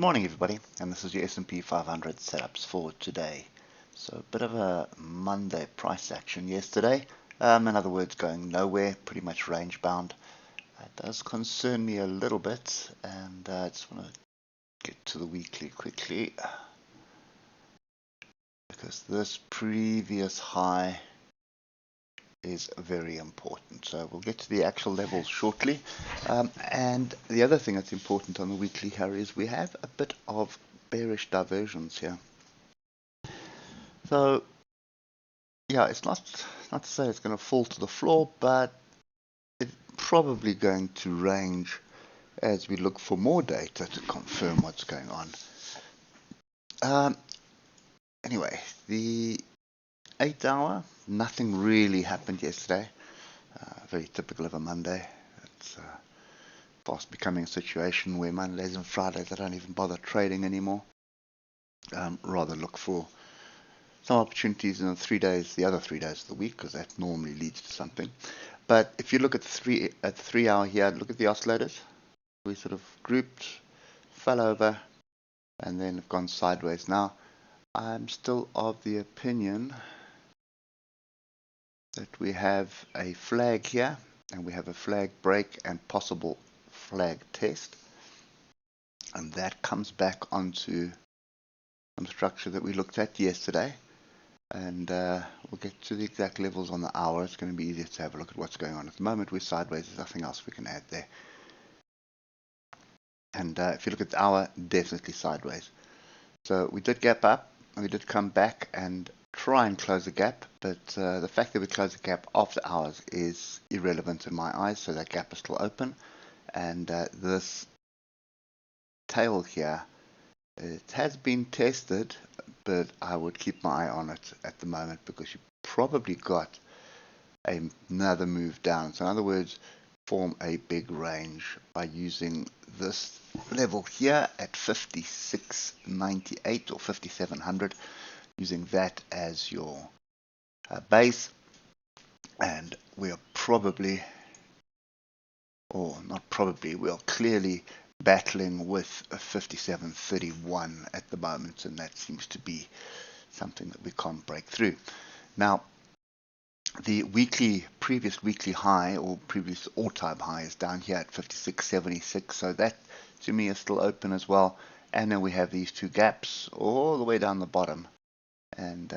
morning everybody, and this is your S&P 500 setups for today. So a bit of a Monday price action yesterday. In other words, going nowhere, pretty much range bound. It does concern me a little bit, and I just want to get to the weekly quickly, because this previous high is very important. So we'll get to the actual levels shortly. And the other thing that's important on the weekly here is we have a bit of bearish diversions here. So yeah, it's not to say it's going to fall to the floor, but it's probably going to range as we look for more data to confirm what's going on. Anyway, the 8 hour, nothing really happened yesterday. Very typical of a Monday. It's fast becoming a situation where Mondays and Fridays I don't even bother trading anymore. Rather look for some opportunities in the other 3 days of the week, because that normally leads to something. But if you look at the 3 hour here, look at the oscillators. We sort of grouped, fell over, and then have gone sideways. Now, I'm still of the opinion that we have a flag here, and we have a flag break and possible flag test, and that comes back onto some structure that we looked at yesterday, and we'll get to the exact levels on the hour. It's going to be easier to have a look at what's going on. At the moment we're sideways, there's nothing else we can add there, and if you look at the hour, definitely sideways. So we did gap up, and we did come back and try and close the gap, but the fact that we closed the gap after hours is irrelevant in my eyes. So that gap is still open, and this tail here, it has been tested, but I would keep my eye on it at the moment, because you probably got another move down. So in other words, form a big range by using this level here at 56.98 or 5700, using that as your base, and we are probably, or not probably, we are clearly battling with a 57.31 at the moment, and that seems to be something that we can't break through. Now, the previous weekly high, or previous all-time high, is down here at 56.76, so that to me is still open as well. And then we have these two gaps all the way down the bottom, and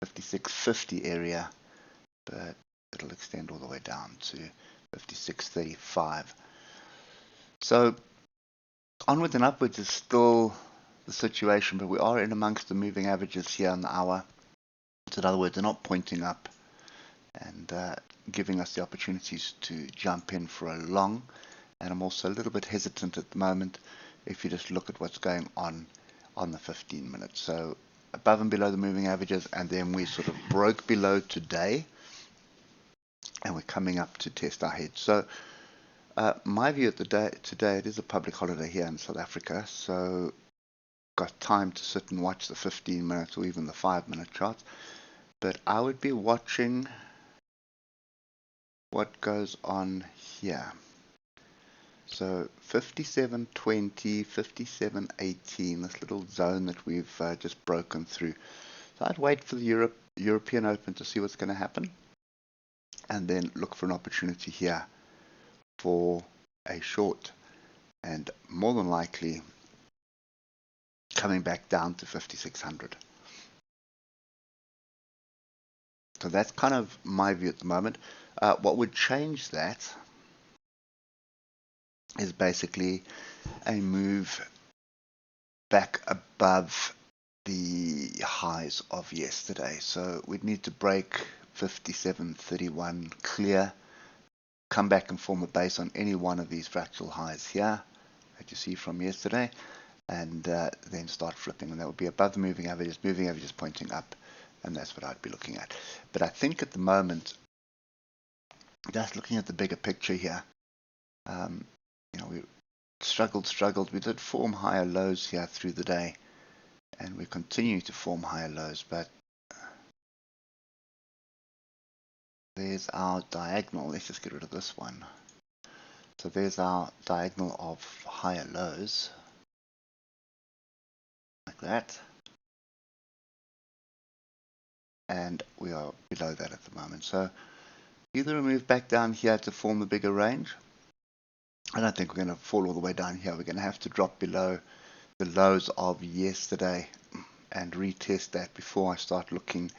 56.50 area, but it'll extend all the way down to 56.35. So onwards and upwards is still the situation, but we are in amongst the moving averages here on the hour. So in other words, they're not pointing up and giving us the opportunities to jump in for a long. And I'm also a little bit hesitant at the moment if you just look at what's going on the 15 minutes. So above and below the moving averages, and then we sort of broke below today, and we're coming up to test our head. So my view at the day today, it is a public holiday here in South Africa, so got time to sit and watch the 15 minutes or even the 5-minute charts, but I would be watching what goes on here. So 57.20, 57.18, this little zone that we've just broken through. So I'd wait for the European Open to see what's going to happen, and then look for an opportunity here for a short, and more than likely coming back down to 5600. So that's kind of my view at the moment. What would change that is basically a move back above the highs of yesterday. So we'd need to break 57.31 clear, come back and form a base on any one of these fractal highs here that you see from yesterday, and then start flipping, and that would be above the moving averages pointing up, and that's what I'd be looking at. But I think at the moment, just looking at the bigger picture here, we struggled. We did form higher lows here through the day, and we continue to form higher lows, but there's our diagonal. Let's just get rid of this one. So there's our diagonal of higher lows. like that. And we are below that at the moment. So either we move back down here to form the bigger range. I don't think we're going to fall all the way down here. We're going to have to drop below the lows of yesterday and retest that before I start looking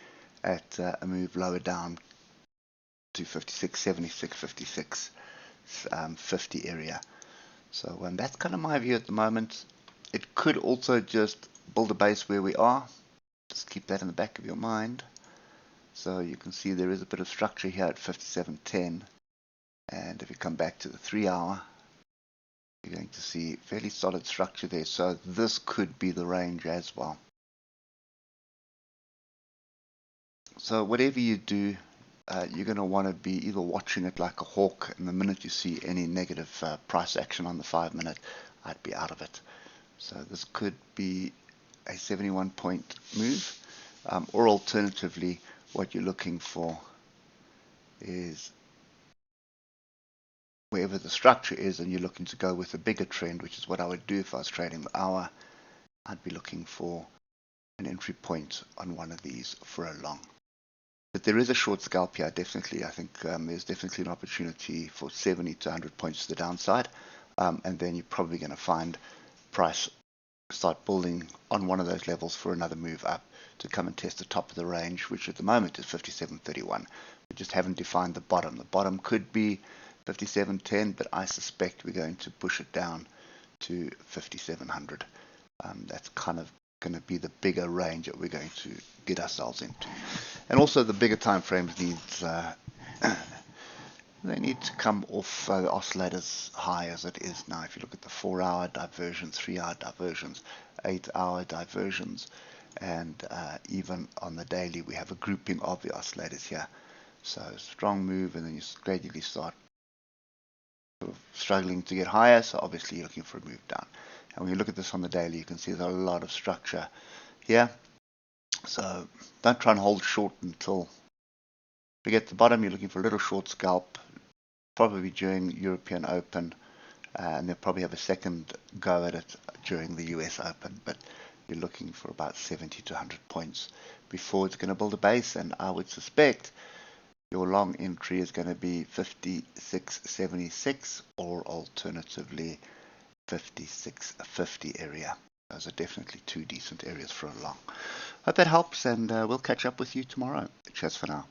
at a move lower down to 56, 76, 56, 50 area. So that's kind of my view at the moment. It could also just build a base where we are. Just keep that in the back of your mind. So you can see there is a bit of structure here at 57.10. And if you come back to the 3 hour, you're going to see fairly solid structure there. So this could be the range as well. So whatever you do, you're going to want to be either watching it like a hawk, and the minute you see any negative price action on the 5 minute, I'd be out of it. So this could be a 71 point move, or alternatively, what you're looking for is wherever the structure is and you're looking to go with a bigger trend, which is what I would do if I was trading the hour. I'd be looking for an entry point on one of these for a long. But there is a short scalp here, definitely. I think there's definitely an opportunity for 70 to 100 points to the downside. And then you're probably going to find price start building on one of those levels for another move up to come and test the top of the range, which at the moment is 57.31. We just haven't defined the bottom. The bottom could be 57.10, but I suspect we're going to push it down to 5700. That's kind of going to be the bigger range that we're going to get ourselves into. And also the bigger time frames needs they need to come off the oscillators high as it is now. If you look at the 4 hour diversions, 3 hour diversions, 8 hour diversions, and even on the daily we have a grouping of the oscillators here. So strong move, and then you gradually start sort of struggling to get higher, so obviously you're looking for a move down. And when you look at this on the daily, you can see there's a lot of structure here. So don't try and hold short until we get to the bottom. You're looking for a little short scalp, probably during European Open, and they'll probably have a second go at it during the US Open, but you're looking for about 70 to 100 points before it's going to build a base, and I would suspect your long entry is going to be 56.76 or alternatively 56.50 area. Those are definitely two decent areas for a long. Hope that helps, and we'll catch up with you tomorrow. Cheers for now.